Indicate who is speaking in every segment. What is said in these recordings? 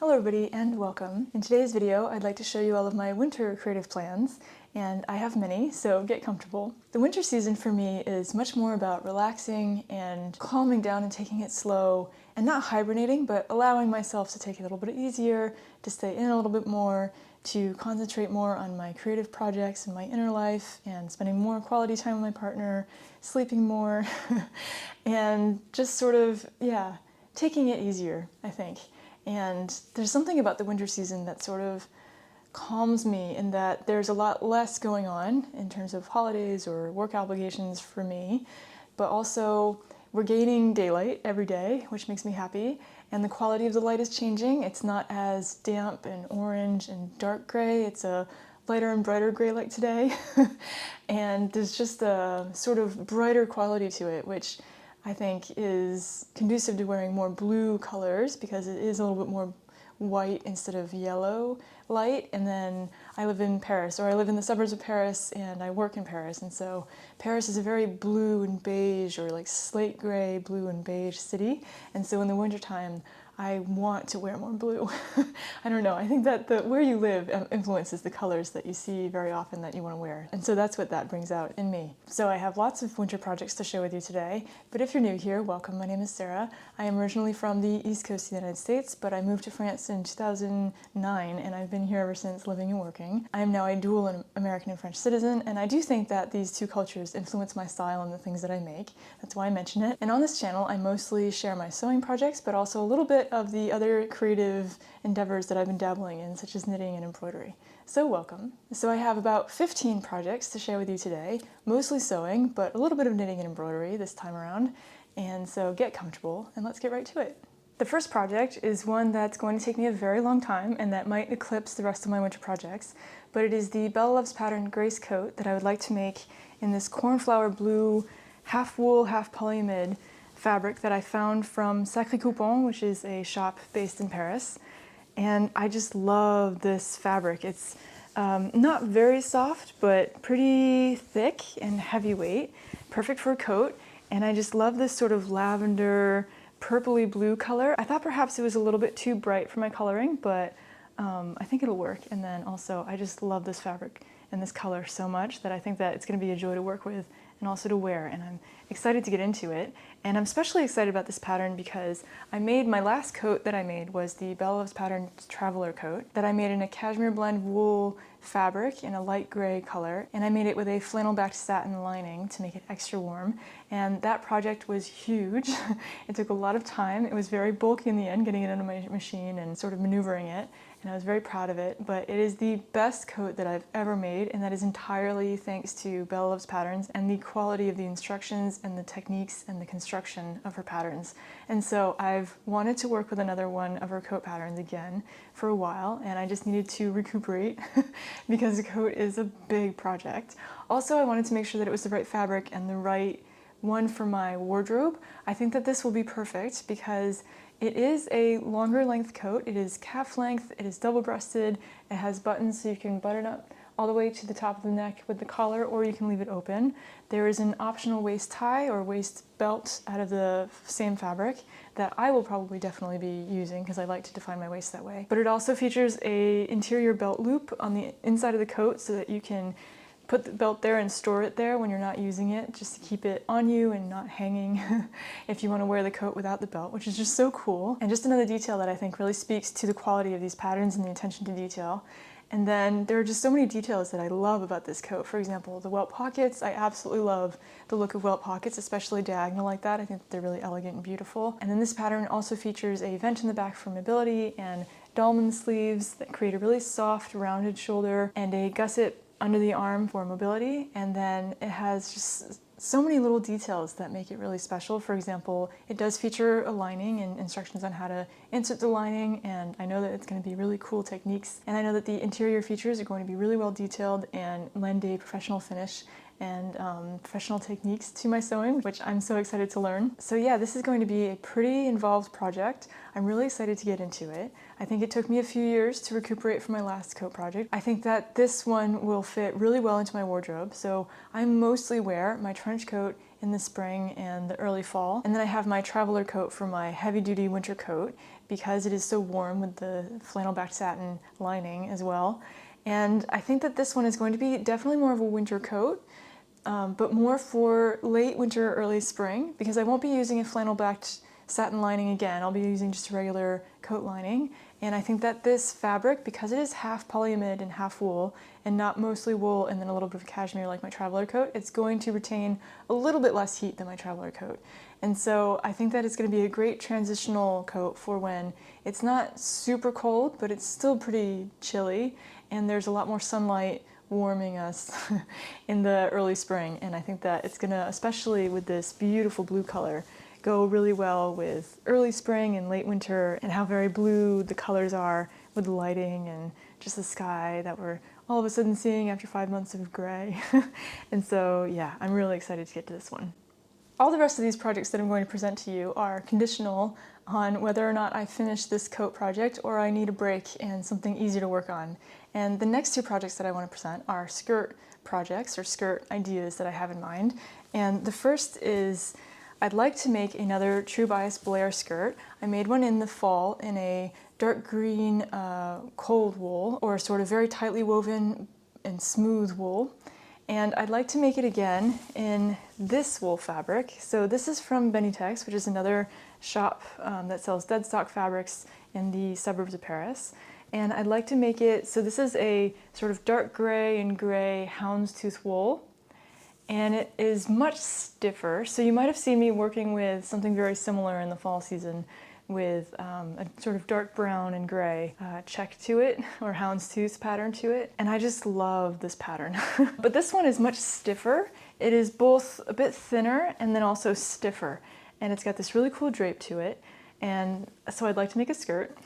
Speaker 1: Hello everybody and welcome. In today's video I'd like to show you all of my winter creative plans, and I have many, so get comfortable. The winter season for me is much more about relaxing and calming down and taking it slow, and not hibernating, but allowing myself to take it a little bit easier, to stay in a little bit more, to concentrate more on my creative projects and my inner life, and spending more quality time with my partner, sleeping more, and just sort of, taking it easier, I think. And there's something about the winter season that sort of calms me in that there's a lot less going on in terms of holidays or work obligations for me, but also we're gaining daylight every day, which makes me happy, and the quality of the light is changing. It's not as damp and orange and dark gray, it's a lighter and brighter gray like today, and there's just a sort of brighter quality to it, which I think is conducive to wearing more blue colors because it is a little bit more white instead of yellow light. And then I live in Paris, or I live in the suburbs of Paris, and I work in Paris, and so Paris is a very blue and beige, or like slate gray, blue and beige city, and so in the wintertime I want to wear more blue. I don't know, I think that where you live influences the colors that you see very often that you want to wear. And so that's what that brings out in me. So I have lots of winter projects to share with you today, but if you're new here, welcome. My name is Sarah. I am originally from the East Coast of the United States, but I moved to France in 2009, and I've been here ever since, living and working. I am now a dual American and French citizen, and I do think that these two cultures influence my style and the things that I make. That's why I mention it. And on this channel, I mostly share my sewing projects, but also a little bit of the other creative endeavors that I've been dabbling in, such as knitting and embroidery. So welcome. So I have about 15 projects to share with you today, mostly sewing, but a little bit of knitting and embroidery this time around. And so get comfortable and let's get right to it. The first project is one that's going to take me a very long time and that might eclipse the rest of my winter projects, but it is the Bella Loves Pattern Grace Coat that I would like to make in this cornflower blue, half wool, half polyamide fabric that I found from Sacré Coupon, which is a shop based in Paris. And I just love this fabric. It's not very soft, but pretty thick and heavyweight, perfect for a coat. And I just love this sort of lavender, purpley blue color. I thought perhaps it was a little bit too bright for my coloring, but I think it'll work. And then also, I just love this fabric and this color so much that I think that it's going to be a joy to work with and also to wear, and I'm excited to get into it. And I'm especially excited about this pattern because my last coat that I made was the Bella Loves Pattern Traveler coat that I made in a cashmere blend wool fabric in a light gray color, and I made it with a flannel backed satin lining to make it extra warm. And that project was huge. It took a lot of time. It was very bulky in the end, getting it into my machine and sort of maneuvering it, and I was very proud of it. But it is the best coat that I've ever made, and that is entirely thanks to Bella Loves Patterns and the quality of the instructions and the techniques and the construction of her patterns. And so I've wanted to work with another one of her coat patterns again for a while, and I just needed to recuperate because the coat is a big project. Also, I wanted to make sure that it was the right fabric and the right one for my wardrobe. I think that this will be perfect because it is a longer length coat. It is calf length, it is double breasted, it has buttons so you can button up all the way to the top of the neck with the collar, or you can leave it open. There is an optional waist tie or waist belt out of the same fabric that I will probably definitely be using because I like to define my waist that way. But it also features a interior belt loop on the inside of the coat so that you can put the belt there and store it there when you're not using it, just to keep it on you and not hanging if you want to wear the coat without the belt, which is just so cool. And just another detail that I think really speaks to the quality of these patterns and the attention to detail. And then there are just so many details that I love about this coat. For example, the welt pockets. I absolutely love the look of welt pockets, especially diagonal like that. I think they're really elegant and beautiful. And then this pattern also features a vent in the back for mobility and dolman sleeves that create a really soft, rounded shoulder and a gusset under the arm for mobility. And then it has just so many little details that make it really special. For example, it does feature a lining and instructions on how to insert the lining, and I know that it's going to be really cool techniques, and I know that the interior features are going to be really well detailed and lend a professional finish and professional techniques to my sewing, which I'm so excited to learn. So yeah, this is going to be a pretty involved project. I'm really excited to get into it. I think it took me a few years to recuperate from my last coat project. I think that this one will fit really well into my wardrobe. So I mostly wear my trench coat in the spring and the early fall, and then I have my traveler coat for my heavy-duty winter coat. because it is so warm with the flannel backed satin lining as well. And I think that this one is going to be definitely more of a winter coat, but more for late winter, early spring, because I won't be using a flannel backed satin lining again. I'll be using just a regular coat lining. And I think that this fabric, because it is half polyamide and half wool, and not mostly wool and then a little bit of cashmere like my traveler coat, it's going to retain a little bit less heat than my traveler coat. And so I think that it's going to be a great transitional coat for when it's not super cold, but it's still pretty chilly, and there's a lot more sunlight warming us in the early spring. And I think that it's going to, especially with this beautiful blue color, go really well with early spring and late winter, and how very blue the colors are with the lighting and just the sky that we're all of a sudden seeing after 5 months of gray. And so yeah, I'm really excited to get to this one. All the rest of these projects that I'm going to present to you are conditional on whether or not I finish this coat project or I need a break and something easy to work on. And the next two projects that I want to present are skirt projects or skirt ideas that I have in mind. And the first is I'd like to make another True Bias Blair skirt. I made one in the fall in a dark green cold wool, or sort of very tightly woven and smooth wool. And I'd like to make it again in this wool fabric. So this is from Benitex, which is another shop that sells dead stock fabrics in the suburbs of Paris. And I'd like to make it, so this is a sort of dark gray and gray houndstooth wool. And it is much stiffer. So you might have seen me working with something very similar in the fall season with a sort of dark brown and gray check to it, or houndstooth pattern to it. And I just love this pattern. But this one is much stiffer. It is both a bit thinner and then also stiffer. And it's got this really cool drape to it. And so I'd like to make a skirt.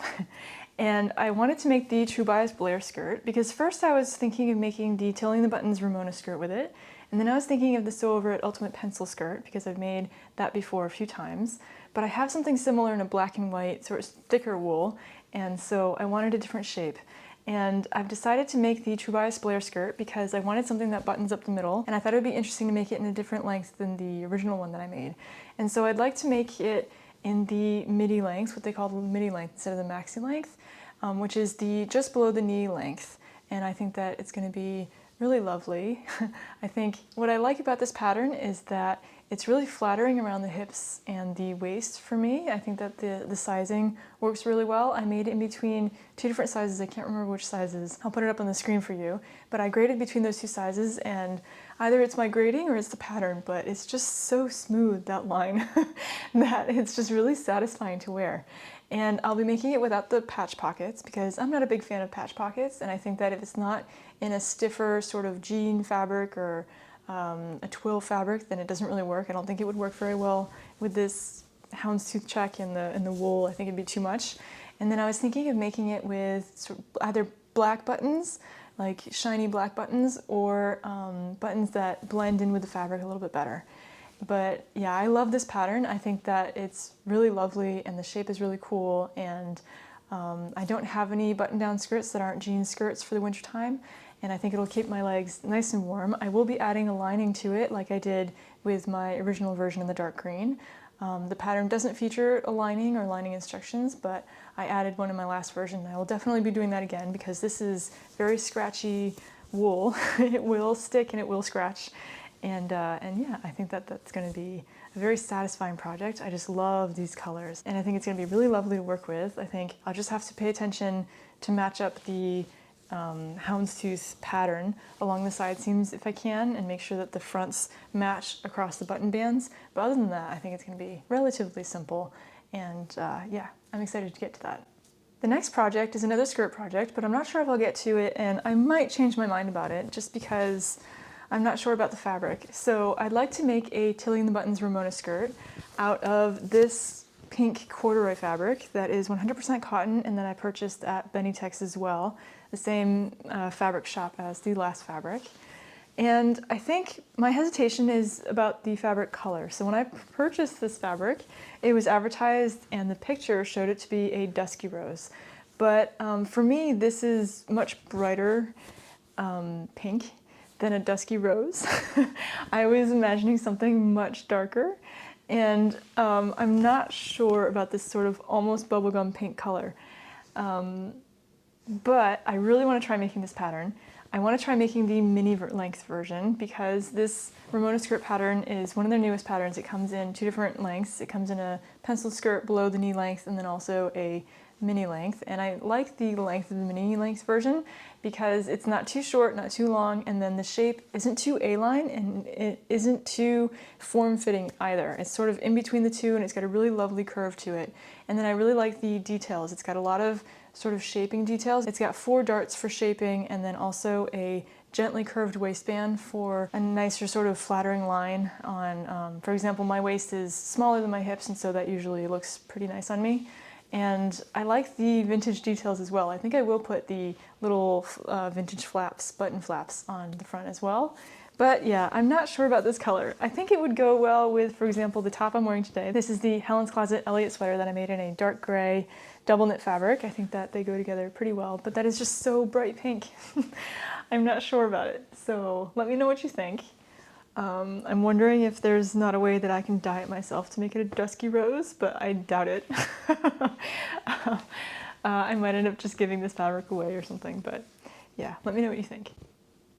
Speaker 1: And I wanted to make the True Bias Blair skirt because first I was thinking of making the Tilling the Buttons Ramona skirt with it. And then I was thinking of the Sew Over It Ultimate Pencil skirt because I've made that before a few times. But I have something similar in a black and white sort of thicker wool, and so I wanted a different shape. And I've decided to make the True Bias Blair skirt because I wanted something that buttons up the middle, and I thought it would be interesting to make it in a different length than the original one that I made. And so I'd like to make it in the midi length, what they call the midi length instead of the maxi length, which is the just below the knee length. And I think that it's going to be really lovely. I think what I like about this pattern is that it's really flattering around the hips and the waist for me. I think that the sizing works really well. I made it in between two different sizes. I can't remember which sizes. I'll put it up on the screen for you. But I graded between those two sizes, and either it's my grading or it's the pattern, but it's just so smooth, that line, that it's just really satisfying to wear. And I'll be making it without the patch pockets because I'm not a big fan of patch pockets, and I think that if it's not in a stiffer sort of jean fabric or a twill fabric, then it doesn't really work. I don't think it would work very well with this houndstooth check in the wool. I think it'd be too much. And then I was thinking of making it with sort of either black buttons, like shiny black buttons, or buttons that blend in with the fabric a little bit better. But yeah, I love this pattern. I think that it's really lovely and the shape is really cool, and I don't have any button-down skirts that aren't jean skirts for the winter time, and I think it'll keep my legs nice and warm. I will be adding a lining to it like I did with my original version in the dark green. The pattern doesn't feature a lining or lining instructions, but I added one in my last version. I will definitely be doing that again because this is very scratchy wool. It will stick and it will scratch. And yeah, I think that that's going to be a very satisfying project. I just love these colors, and I think it's going to be really lovely to work with. I think I'll just have to pay attention to match up the houndstooth pattern along the side seams if I can, and make sure that the fronts match across the button bands. But other than that, I think it's going to be relatively simple, and yeah, I'm excited to get to that. The next project is another skirt project, but I'm not sure if I'll get to it, and I might change my mind about it just because I'm not sure about the fabric. So I'd like to make a Tilling the Buttons Ramona skirt out of this pink corduroy fabric that is 100% cotton, and that I purchased at Benitex as well, the same fabric shop as the last fabric. And I think my hesitation is about the fabric color. So when I purchased this fabric, it was advertised and the picture showed it to be a dusky rose. But for me, this is much brighter pink than a dusky rose. I was imagining something much darker, And I'm not sure about this sort of almost bubblegum pink color. But I really want to try making this pattern. I want to try making the mini length version because this Ramona skirt pattern is one of their newest patterns. It comes in 2 different lengths. It comes in a pencil skirt below the knee length and then also a mini length. And I like the length of the mini length version because it's not too short, not too long, and then the shape isn't too A-line and it isn't too form-fitting either. It's sort of in between the two and it's got a really lovely curve to it. And then I really like the details. It's got a lot of sort of shaping details. It's got 4 darts for shaping and then also a gently curved waistband for a nicer sort of flattering line on, for example, my waist is smaller than my hips and so that usually looks pretty nice on me. And I like the vintage details as well. I think I will put the little vintage flaps, button flaps on the front as well. But yeah, I'm not sure about this color. I think it would go well with, for example, the top I'm wearing today. This is the Helen's Closet Elliott sweater that I made in a dark gray double knit fabric. I think that they go together pretty well, but that is just so bright pink. I'm not sure about it, so let me know what you think. I'm wondering if there's not a way that I can dye it myself to make it a dusky rose, but I doubt it. I might end up just giving this fabric away or something, but yeah, let me know what you think.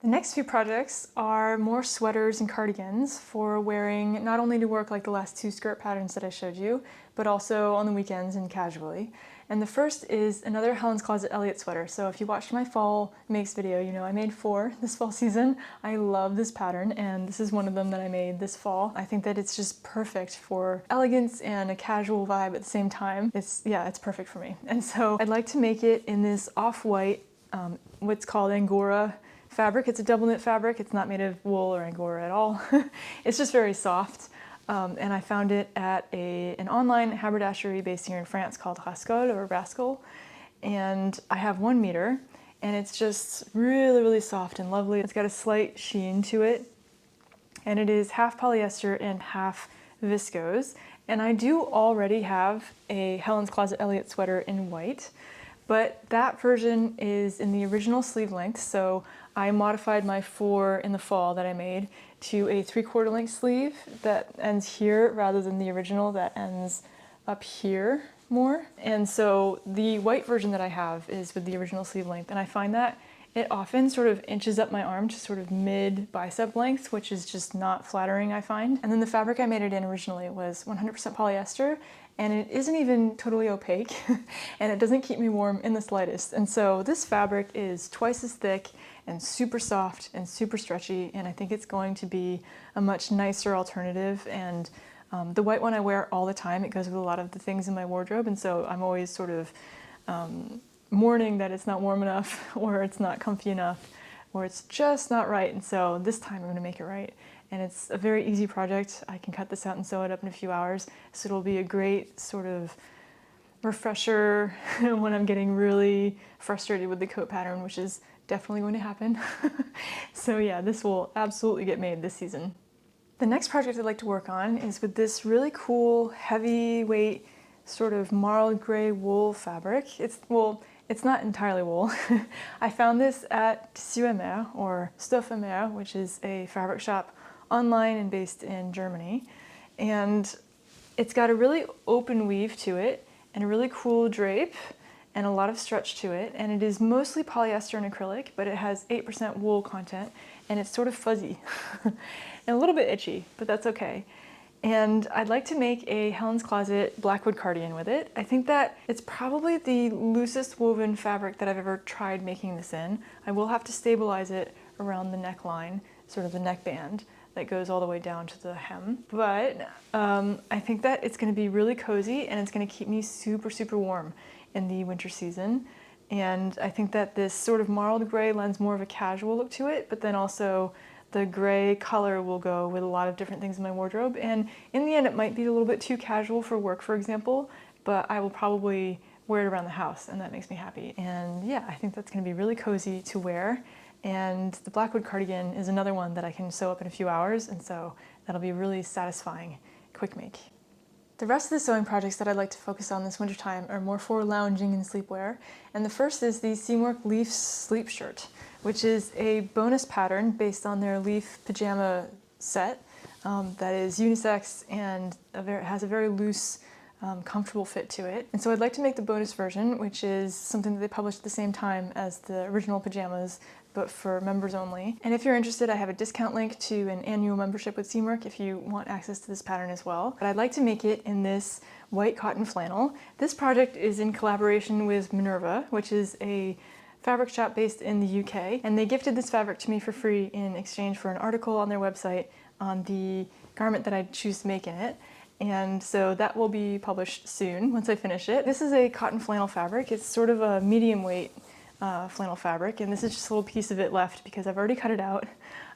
Speaker 1: The next few projects are more sweaters and cardigans for wearing not only to work like the last 2 skirt patterns that I showed you, but also on the weekends and casually. And the first is another Helen's Closet Elliott sweater. So if you watched my fall makes video, you know I made 4 this fall season. I love this pattern and this is one of them that I made this fall. I think that it's just perfect for elegance and a casual vibe at the same time. It's perfect for me. And so I'd like to make it in this off-white, what's called Angora fabric. It's a double knit fabric. It's not made of wool or Angora at all. It's just very soft. And I found it at an online haberdashery based here in France called Rascol. And I have 1 meter and it's just really, really soft and lovely. It's got a slight sheen to it and it is half polyester and half viscose. And I do already have a Helen's Closet Elliott sweater in white, but that version is in the original sleeve length. So I modified my 4 in the fall that I made to a 3/4 length sleeve that ends here rather than the original that ends up here more. And so the white version that I have is with the original sleeve length, and I find that it often sort of inches up my arm to sort of mid bicep length, which is just not flattering, I find. And then the fabric I made it in originally was 100% polyester, and it isn't even totally opaque, and it doesn't keep me warm in the slightest. And so this fabric is twice as thick and super soft and super stretchy, and I think it's going to be a much nicer alternative. And the white one I wear all the time. It goes with a lot of the things in my wardrobe, and so I'm always sort of mourning that it's not warm enough, or it's not comfy enough, or it's just not right. And so this time I'm going to make it right. And it's a very easy project. I can cut this out and sew it up in a few hours, so it'll be a great sort of refresher when I'm getting really frustrated with the coat pattern, which is definitely going to happen. So yeah, this will absolutely get made this season. The next project I'd like to work on is with this really cool heavyweight sort of marled gray wool fabric. It's not entirely wool. I found this at Tissu Amer, or Stoff Amer, which is a fabric shop online and based in Germany. And it's got a really open weave to it and a really cool drape and a lot of stretch to it. And it is mostly polyester and acrylic, but it has 8% wool content and it's sort of fuzzy and a little bit itchy, but that's okay. And I'd like to make a Helen's Closet Blackwood cardigan with it. I think that it's probably the loosest woven fabric that I've ever tried making this in. I will have to stabilize it around the neckline, sort of the neckband that goes all the way down to the hem. But I think that it's gonna be really cozy and it's gonna keep me super, super warm in the winter season. And I think that this sort of marled gray lends more of a casual look to it, but then also the gray color will go with a lot of different things in my wardrobe. And in the end, it might be a little bit too casual for work, for example, but I will probably wear it around the house and that makes me happy. And yeah, I think that's gonna be really cozy to wear. And the Blackwood cardigan is another one that I can sew up in a few hours, and so that'll be a really satisfying quick make. The rest of the sewing projects that I'd like to focus on this wintertime are more for lounging and sleepwear. And the first is the Seamwork Leaf Sleep Shirt, which is a bonus pattern based on their Leaf pajama set. that is unisex and has a very loose, comfortable fit to it. And so I'd like to make the bonus version, which is something that they published at the same time as the original pajamas, but for members only. And if you're interested, I have a discount link to an annual membership with Seamwork if you want access to this pattern as well. But I'd like to make it in this white cotton flannel. This project is in collaboration with Minerva, which is a fabric shop based in the UK, and they gifted this fabric to me for free in exchange for an article on their website on the garment that I choose to make in it. And so that will be published soon once I finish it. This is a cotton flannel fabric. It's sort of a medium weight flannel fabric, and this is just a little piece of it left because I've already cut it out.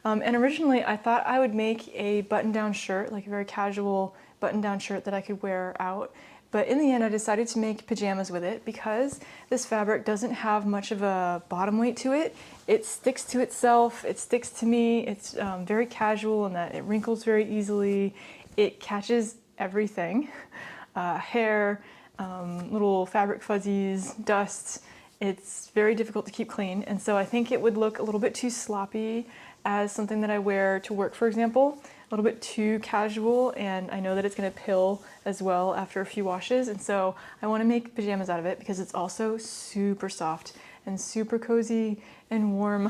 Speaker 1: And originally I thought I would make a button-down shirt, like a very casual button-down shirt that I could wear out. But in the end, I decided to make pajamas with it because this fabric doesn't have much of a bottom weight to it. It sticks to itself, it sticks to me, it's very casual in that it wrinkles very easily, it catches everything, hair, little fabric fuzzies, dust. It's very difficult to keep clean, and so I think it would look a little bit too sloppy as something that I wear to work, for example. A little bit too casual, and I know that it's going to pill as well after a few washes, and so I want to make pajamas out of it because it's also super soft and super cozy and warm.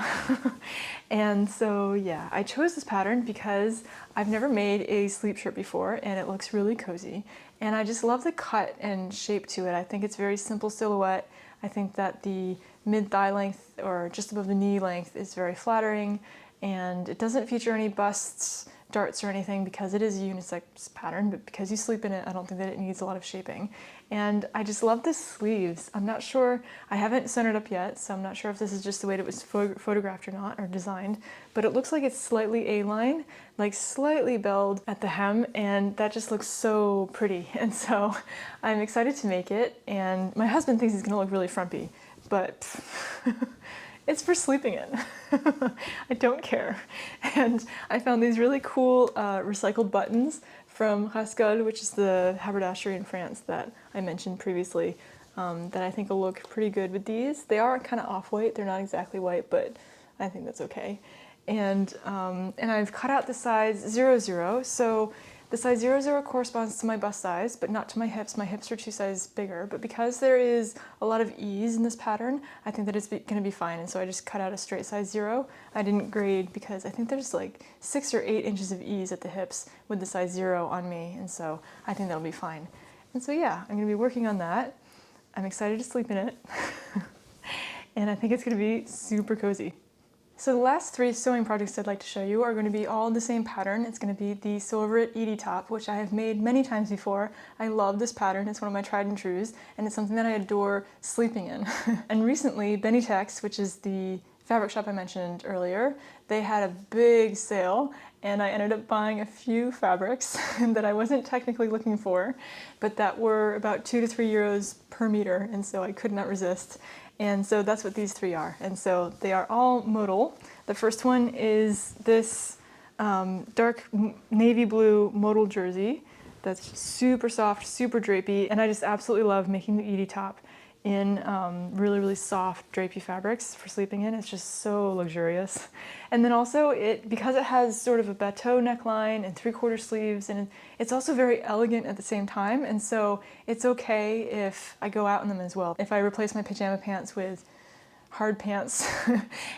Speaker 1: And so yeah, I chose this pattern because I've never made a sleep shirt before and it looks really cozy, and I just love the cut and shape to it. I think it's very simple silhouette. I think that the mid-thigh length or just above the knee length is very flattering, and it doesn't feature any busts, darts, or anything because it is a unisex pattern, but because you sleep in it, I don't think that it needs a lot of shaping. And I just love the sleeves. I'm not sure, I haven't sewn it up yet, so I'm not sure if this is just the way it was photographed or not, or designed, but it looks like it's slightly A-line, like slightly belled at the hem, and that just looks so pretty. And so I'm excited to make it, and my husband thinks it's gonna look really frumpy, but it's for sleeping in. I don't care. And I found these really cool recycled buttons from Rascol, which is the haberdashery in France that I mentioned previously, that I think will look pretty good with these. They are kind of off-white, they're not exactly white, but I think that's okay. And I've cut out the size 00, so the size 00 corresponds to my bust size, but not to my hips. My hips are 2 sizes bigger, but because there is a lot of ease in this pattern, I think that it's gonna be fine, and so I just cut out a straight size 0. I didn't grade because I think there's like 6 or 8 inches of ease at the hips with the size 0 on me, and so I think that'll be fine. And so yeah, I'm gonna be working on that. I'm excited to sleep in it, and I think it's gonna be super cozy. So the last 3 sewing projects I'd like to show you are going to be all the same pattern. It's going to be the Sew Over It Edie top, which I have made many times before. I love this pattern. It's one of my tried and trues, and it's something that I adore sleeping in. And recently, Benitex, which is the fabric shop I mentioned earlier, they had a big sale, and I ended up buying a few fabrics that I wasn't technically looking for, but that were about 2 to 3 euros per meter, and so I could not resist. And so that's what these 3 are. And so they are all modal. The first one is this dark navy blue modal jersey that's super soft, super drapey, and I just absolutely love making the Edie top in really, really soft drapey fabrics for sleeping in. It's just so luxurious. And then also, because it has sort of a bateau neckline and 3/4 sleeves, and it's also very elegant at the same time, and so it's okay if I go out in them as well. If I replace my pajama pants with hard pants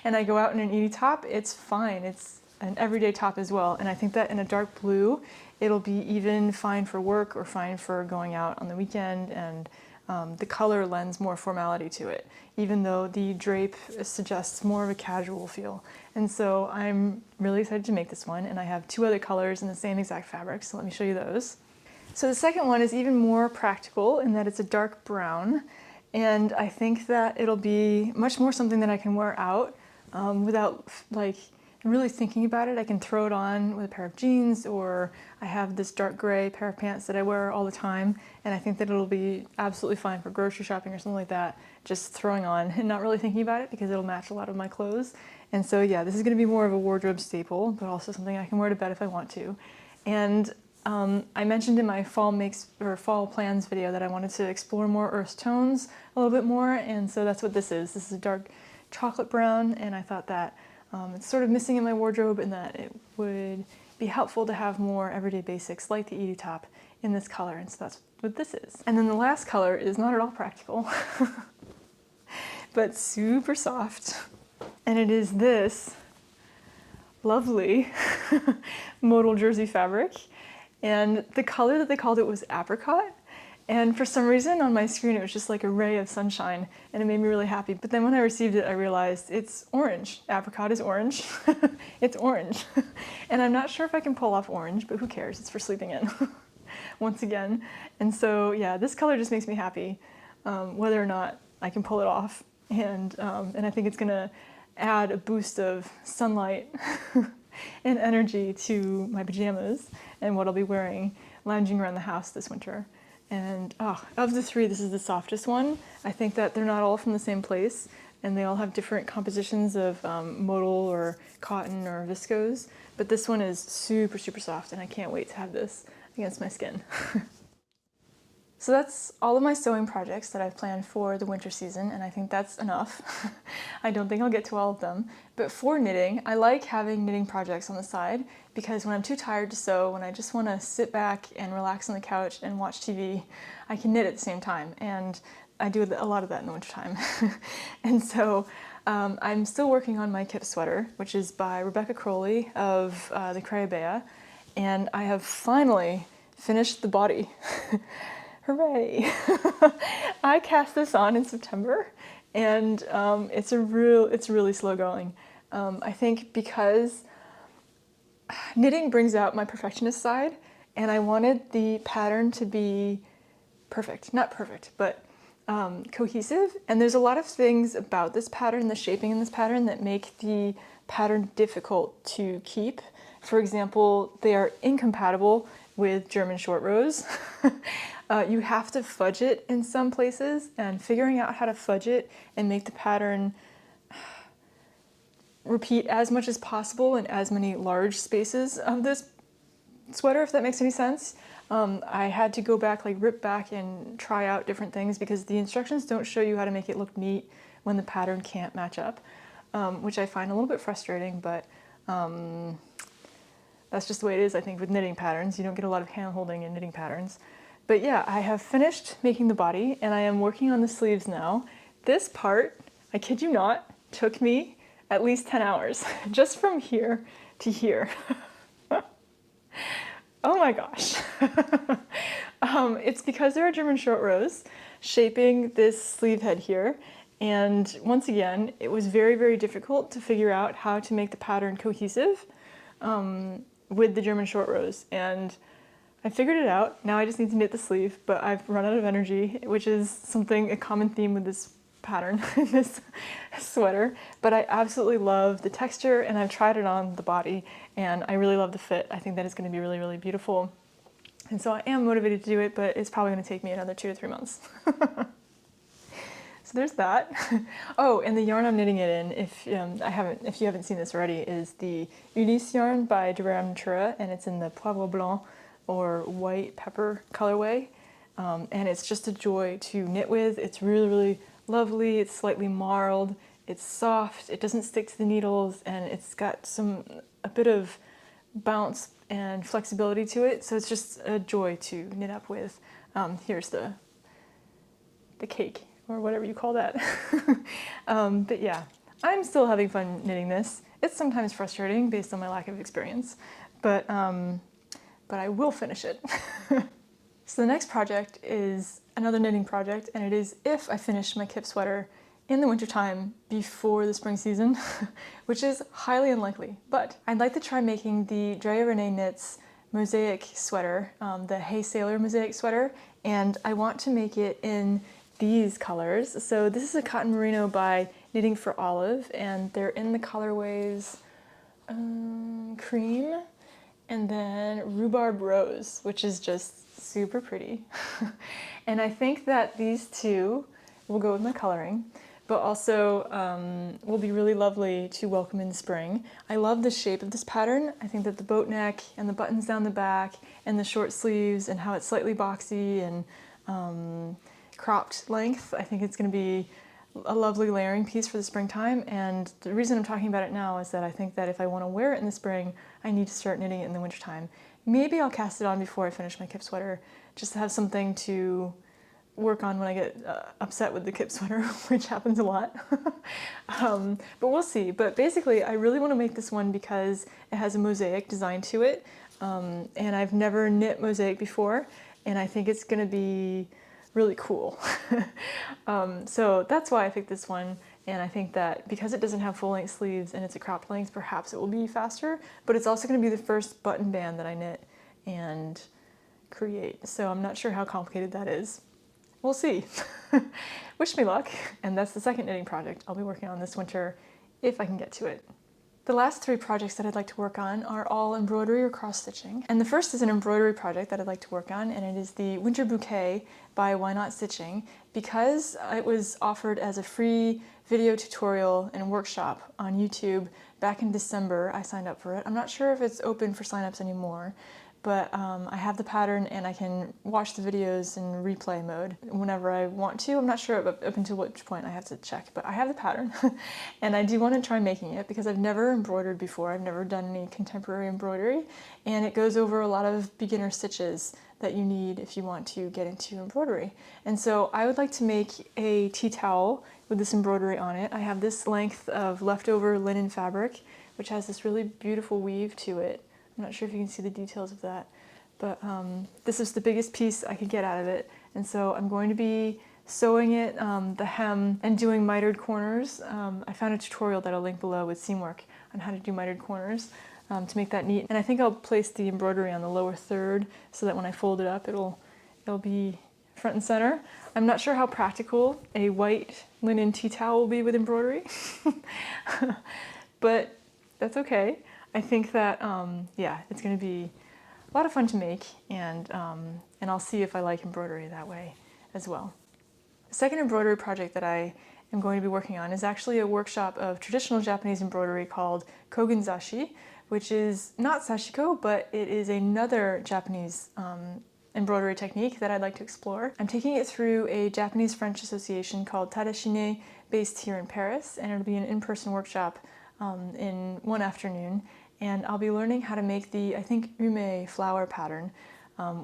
Speaker 1: and I go out in an Edie top, it's fine. It's an everyday top as well, and I think that in a dark blue, it'll be even fine for work or fine for going out on the weekend, and the color lends more formality to it, even though the drape suggests more of a casual feel. And so I'm really excited to make this one, and I have 2 other colors in the same exact fabric, so let me show you those. So the second one is even more practical in that it's a dark brown, and I think that it'll be much more something that I can wear out without like really thinking about it. I can throw it on with a pair of jeans, or I have this dark gray pair of pants that I wear all the time, and I think that it'll be absolutely fine for grocery shopping or something like that, just throwing on and not really thinking about it because it'll match a lot of my clothes. And so yeah, this is going to be more of a wardrobe staple, but also something I can wear to bed if I want to. And I mentioned in my fall plans video that I wanted to explore more earth tones a little bit more, and so that's what this is. This is a dark chocolate brown, and I thought that it's sort of missing in my wardrobe, and that it would be helpful to have more everyday basics like the Edu top in this color, and so that's what this is. And then the last color is not at all practical, but super soft, and it is this lovely modal jersey fabric, and the color that they called it was apricot. And for some reason on my screen it was just like a ray of sunshine, and it made me really happy. But then when I received it I realized it's orange. Apricot is orange. It's orange. And I'm not sure if I can pull off orange, but who cares? It's for sleeping in. Once again. And so yeah, this color just makes me happy, whether or not I can pull it off. And I think it's gonna add a boost of sunlight and energy to my pajamas and what I'll be wearing lounging around the house this winter. And of the three, this is the softest one. I think that they're not all from the same place, and they all have different compositions of modal or cotton or viscose, but this one is super, super soft, and I can't wait to have this against my skin. So that's all of my sewing projects that I've planned for the winter season, and I think that's enough. I don't think I'll get to all of them, but for knitting, I like having knitting projects on the side, because when I'm too tired to sew, when I just want to sit back and relax on the couch and watch TV, I can knit at the same time, and I do a lot of that in the wintertime. And so I'm still working on my Kip sweater, which is by Rebecca Crowley of the Crayabea, and I have finally finished the body. Hooray! I cast this on in September, and it's really slow going. I think because knitting brings out my perfectionist side, and I wanted the pattern to be perfect. Not perfect, but cohesive. And there's a lot of things about this pattern, the shaping in this pattern, that make the pattern difficult to keep. For example, they are incompatible with German short rows. You have to fudge it in some places, and figuring out how to fudge it and make the pattern repeat as much as possible in as many large spaces of this sweater, if that makes any sense. I had to go back, like rip back and try out different things, because the instructions don't show you how to make it look neat when the pattern can't match up, which I find a little bit frustrating, but that's just the way it is, I think, with knitting patterns. You don't get a lot of hand-holding in knitting patterns. But yeah, I have finished making the body, and I am working on the sleeves now. This part, I kid you not, took me at least 10 hours, just from here to here. Oh my gosh. It's because there are German short rows shaping this sleeve head here, and once again, it was very, very difficult to figure out how to make the pattern cohesive with the German short rows, and I figured it out. Now I just need to knit the sleeve, but I've run out of energy, which is a common theme with this pattern, this sweater. But I absolutely love the texture, and I've tried it on the body, and I really love the fit. I think that it's going to be really, really beautiful. And so I am motivated to do it, but it's probably going to take me another 2 to 3 months. So there's that. Oh, and the yarn I'm knitting it in, if you haven't seen this already, is the Ulysse yarn by Durare Natura, and it's in the Poivre Blanc, or white pepper colorway, and it's just a joy to knit with. It's really, really lovely. It's slightly marled, it's soft, it doesn't stick to the needles, and it's got a bit of bounce and flexibility to it, so it's just a joy to knit up with. Here's the cake, or whatever you call that. But yeah, I'm still having fun knitting this. It's sometimes frustrating based on my lack of experience, but I will finish it. So the next project is another knitting project, and it is if I finish my Kip sweater in the wintertime before the spring season, which is highly unlikely. But I'd like to try making the Drea Renee Knits mosaic sweater, the Hey Sailor mosaic sweater, and I want to make it in these colors. So this is a cotton merino by Knitting for Olive, and they're in the colorways cream, and then rhubarb rose, which is just super pretty. And I think that these two will go with my coloring, but also will be really lovely to welcome in spring. I love the shape of this pattern. I think that the boat neck and the buttons down the back and the short sleeves and how it's slightly boxy and cropped length, I think it's going to be a lovely layering piece for the springtime, and the reason I'm talking about it now is that I think that if I want to wear it in the spring, I need to start knitting it in the wintertime. Maybe I'll cast it on before I finish my kip sweater, just to have something to work on when I get upset with the kip sweater, which happens a lot. But we'll see. But basically, I really want to make this one because it has a mosaic design to it, and I've never knit mosaic before, and I think it's going to be really cool. So that's why I picked this one, and I think that because it doesn't have full-length sleeves and it's a cropped length, perhaps it will be faster, but it's also going to be the first button band that I knit and create, so I'm not sure how complicated that is. We'll see. Wish me luck. And that's the second knitting project I'll be working on this winter, if I can get to it. The last 3 projects that I'd like to work on are all embroidery or cross-stitching. And the first is an embroidery project that I'd like to work on, and it is the Winter Bouquet by Why Not Stitching. Because it was offered as a free video tutorial and workshop on YouTube back in December, I signed up for it. I'm not sure if it's open for signups anymore, but I have the pattern and I can watch the videos in replay mode whenever I want to. I'm not sure up until which point I have to check, but I have the pattern and I do want to try making it because I've never embroidered before. I've never done any contemporary embroidery, and it goes over a lot of beginner stitches that you need if you want to get into embroidery. And so I would like to make a tea towel with this embroidery on it. I have this length of leftover linen fabric, which has this really beautiful weave to it. I'm not sure if you can see the details of that, but this is the biggest piece I could get out of it, and so I'm going to be sewing it, the hem, and doing mitered corners. I found a tutorial that I'll link below with Seamwork on how to do mitered corners to make that neat, and I think I'll place the embroidery on the lower third so that when I fold it up it'll be front and center. I'm not sure how practical a white linen tea towel will be with embroidery, but that's okay. I think that, yeah, it's going to be a lot of fun to make, and I'll see if I like embroidery that way as well. The second embroidery project that I am going to be working on is actually a workshop of traditional Japanese embroidery called Kogenzashi, which is not sashiko, but it is another Japanese embroidery technique that I'd like to explore. I'm taking it through a Japanese-French association called Tadashine, based here in Paris, and it'll be an in-person workshop in one afternoon. And I'll be learning how to make the, I think, ume flower pattern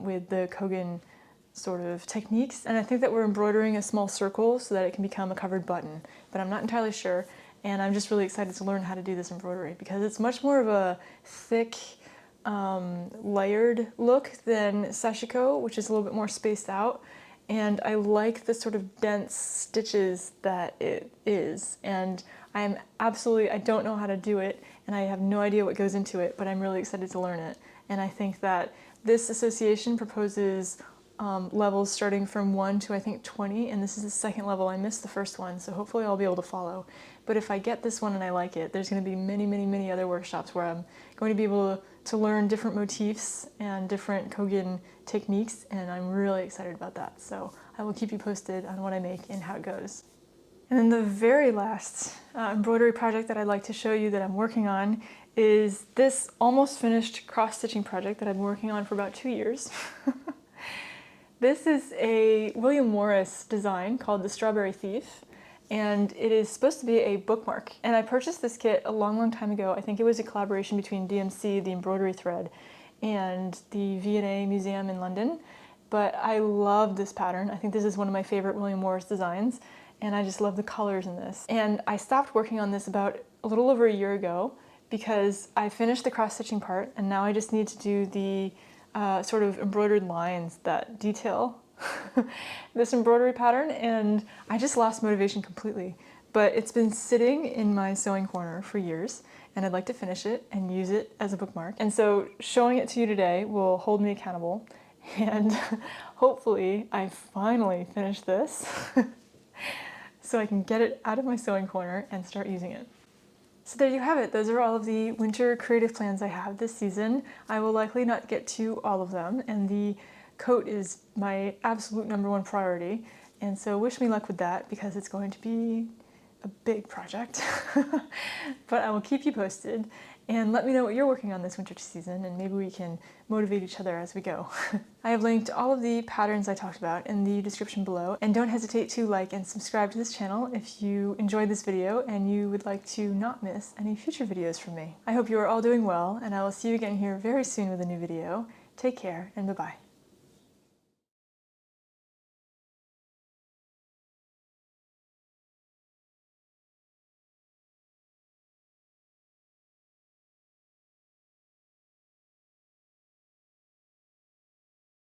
Speaker 1: with the Kogen sort of techniques. And I think that we're embroidering a small circle so that it can become a covered button, but I'm not entirely sure. And I'm just really excited to learn how to do this embroidery because it's much more of a thick, layered look than sashiko, which is a little bit more spaced out. And I like the sort of dense stitches that it is. And I don't know how to do it, and I have no idea what goes into it, but I'm really excited to learn it. And I think that this association proposes levels starting from 1 to I think 20, and this is the second level. I missed the first one, so hopefully I'll be able to follow. But if I get this one and I like it, there's going to be many, many, many other workshops where I'm going to be able to learn different motifs and different Kogen techniques, and I'm really excited about that. So I will keep you posted on what I make and how it goes. And then the very last embroidery project that I'd like to show you that I'm working on is this almost finished cross-stitching project that I've been working on for about 2 years. This is a William Morris design called the Strawberry Thief, and it is supposed to be a bookmark. And I purchased this kit a long, long time ago. I think it was a collaboration between DMC, the embroidery thread, and the V&A Museum in London. But I love this pattern. I think this is one of my favorite William Morris designs, and I just love the colors in this. And I stopped working on this about a little over a year ago because I finished the cross-stitching part, and now I just need to do the sort of embroidered lines that detail this embroidery pattern, and I just lost motivation completely. But it's been sitting in my sewing corner for years, and I'd like to finish it and use it as a bookmark. And so showing it to you today will hold me accountable, and hopefully I finally finish this so I can get it out of my sewing corner and start using it. So there you have it. Those are all of the winter creative plans I have this season. I will likely not get to all of them, and the coat is my absolute #1 priority. And so wish me luck with that because it's going to be a big project, but I will keep you posted, and let me know what you're working on this winter season, and maybe we can motivate each other as we go. I have linked all of the patterns I talked about in the description below, and don't hesitate to like and subscribe to this channel if you enjoyed this video and you would like to not miss any future videos from me. I hope you are all doing well, and I will see you again here very soon with a new video. Take care, and bye-bye.